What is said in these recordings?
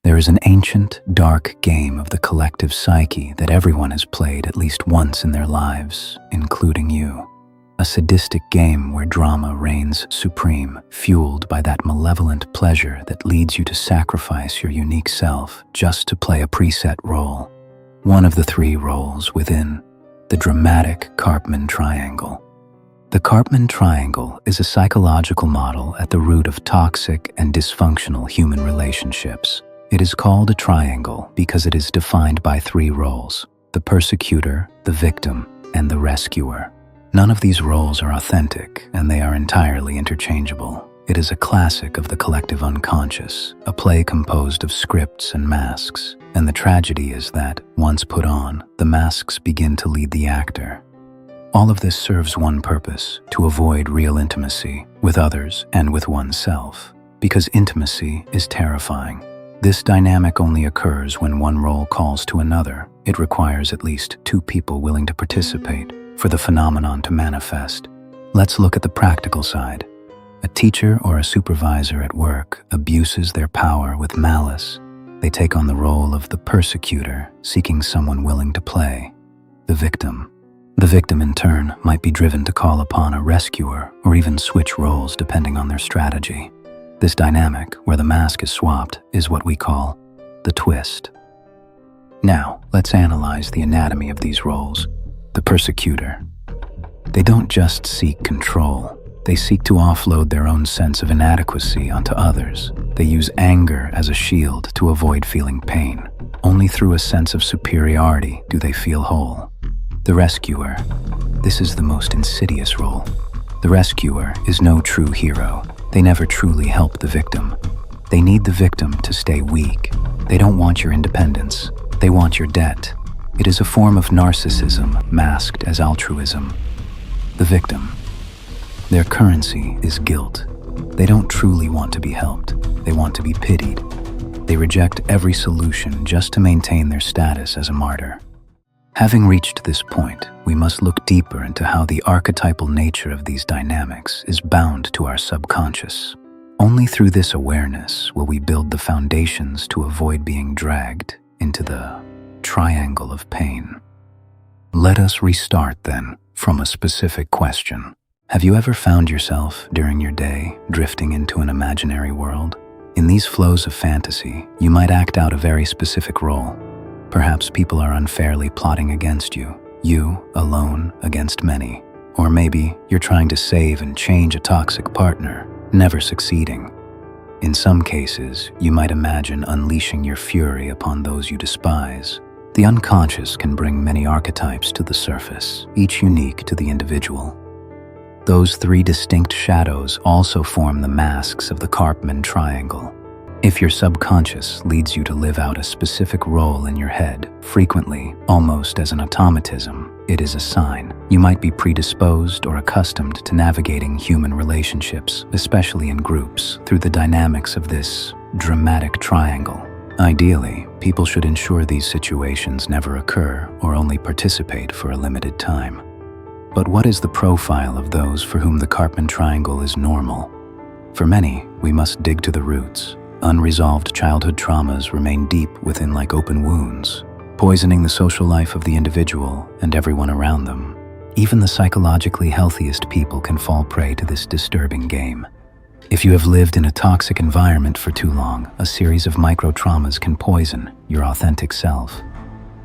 There is an ancient, dark game of the collective psyche that everyone has played at least once in their lives, including you. A sadistic game where drama reigns supreme, fueled by that malevolent pleasure that leads you to sacrifice your unique self just to play a preset role. One of the three roles within the dramatic Karpman Triangle. The Karpman Triangle is a psychological model at the root of toxic and dysfunctional human relationships. It is called a triangle because it is defined by three roles: the persecutor, the victim, and the rescuer. None of these roles are authentic, and they are entirely interchangeable. It is a classic of the collective unconscious, a play composed of scripts and masks, and the tragedy is that, once put on, the masks begin to lead the actor. All of this serves one purpose: to avoid real intimacy with others and with oneself, because intimacy is terrifying. This dynamic only occurs when one role calls to another. It requires at least two people willing to participate for the phenomenon to manifest. Let's look at the practical side. A teacher or a supervisor at work abuses their power with malice. They take on the role of the persecutor, seeking someone willing to play the victim. The victim, in turn, might be driven to call upon a rescuer or even switch roles depending on their strategy. This dynamic, where the mask is swapped, is what we call the twist. Now, let's analyze the anatomy of these roles. The persecutor. They don't just seek control. They seek to offload their own sense of inadequacy onto others. They use anger as a shield to avoid feeling pain. Only through a sense of superiority do they feel whole. The rescuer. This is the most insidious role. The rescuer is no true hero. They never truly help the victim. They need the victim to stay weak. They don't want your independence. They want your debt. It is a form of narcissism masked as altruism. The victim. Their currency is guilt. They don't truly want to be helped. They want to be pitied. They reject every solution just to maintain their status as a martyr. Having reached this point, we must look deeper into how the archetypal nature of these dynamics is bound to our subconscious. Only through this awareness will we build the foundations to avoid being dragged into the triangle of pain. Let us restart then from a specific question. Have you ever found yourself during your day drifting into an imaginary world? In these flows of fantasy, you might act out a very specific role. Perhaps people are unfairly plotting against you, alone against many. Or maybe you're trying to save and change a toxic partner, never succeeding. In some cases, you might imagine unleashing your fury upon those you despise. The unconscious can bring many archetypes to the surface, each unique to the individual. Those three distinct shadows also form the masks of the Karpman Triangle. If your subconscious leads you to live out a specific role in your head, frequently, almost as an automatism, it is a sign. You might be predisposed or accustomed to navigating human relationships, especially in groups, through the dynamics of this dramatic triangle. Ideally, people should ensure these situations never occur or only participate for a limited time. But what is the profile of those for whom the Karpman Triangle is normal? For many, we must dig to the roots. Unresolved childhood traumas remain deep within like open wounds, poisoning the social life of the individual and everyone around them. Even the psychologically healthiest people can fall prey to this disturbing game. If you have lived in a toxic environment for too long, a series of micro-traumas can poison your authentic self.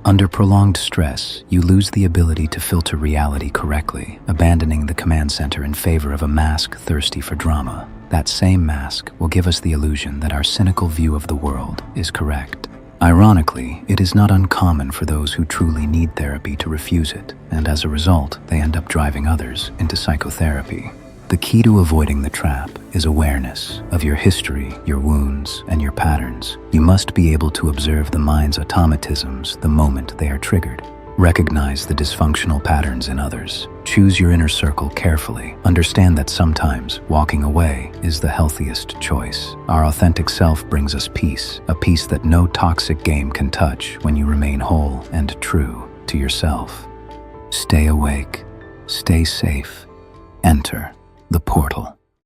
Under prolonged stress, you lose the ability to filter reality correctly, abandoning the command center in favor of a mask thirsty for drama. That same mask will give us the illusion that our cynical view of the world is correct. Ironically, it is not uncommon for those who truly need therapy to refuse it, and as a result, they end up driving others into psychotherapy. The key to avoiding the trap is awareness of your history, your wounds, and your patterns. You must be able to observe the mind's automatisms the moment they are triggered. Recognize the dysfunctional patterns in others. Choose your inner circle carefully. Understand that sometimes walking away is the healthiest choice. Our authentic self brings us peace, a peace that no toxic game can touch when you remain whole and true to yourself. Stay awake, stay safe, enter the portal.